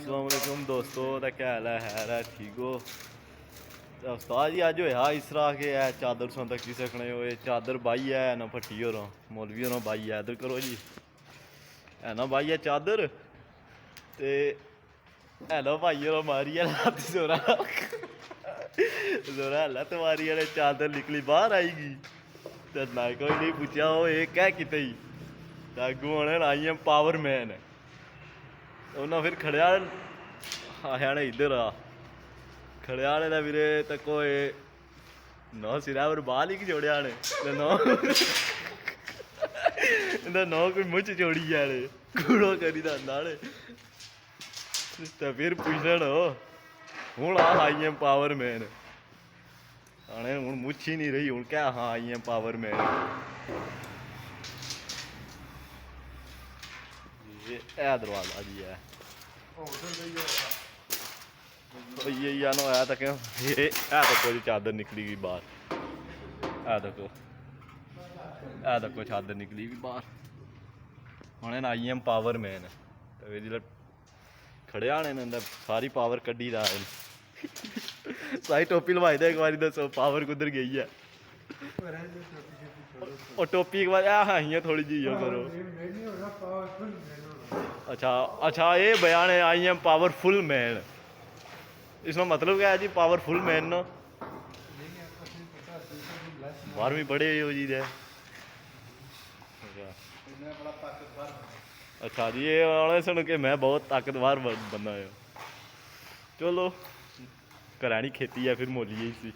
अस्सलामुअलैकुम दोस्तों, दा क्या हाल है ठीक हो? उस्ताद जी अज होया इस तरह के है चादर सुन तक सकने हो, चादर बाई है ना भट्टी होर मौलवी होर बाई है, इधर करो जी है ना बाई है चादर ते हैलो भाई होर मारी है लत्त जोरा जोरा लत्त मारी है चादर निकली बाहर आएगी ते ना कोई नहीं पूछा वो एक क्या किते ही अगू होने आई एम पावर मैन उन्हें फिर खड़िया आया ने इधर आ खड़िया ने दा वीरे तको नौ सिरा पर बाल ही जोड़िया ने नौ कोई मुझ जोड़ी जाने कूड़ो करी दाने तो फिर पूछन हूँ आई एम पावर मैन आने हूँ मुछ ही नहीं रही हूँ क्या हाँ आई एम पावर मैन ये दरवाजा जी है ये ना होया तक ये देखो जी चादर निकली गई बाहर देखो चादर निकली गई बाहर उन्हें आई एम पावर मैन तो जिसले खड़े आने ने सारी पावर कड्ढी दा सारी टोपी लवाई दे एक बार दसो पावर कुधर गई है और टोपी एक बार हाँ थोड़ी जी करो अच्छा ये बयान है आई एम पावरफुल मैन इसका मतलब क्या है जी पावरफुल मैन ना 12वीं पढ़े हो जी दे अच्छा जी ये आने सुन के मैं बहुत ताकतवर बंदा है चलो करानी खेती है फिर मोलिए इसी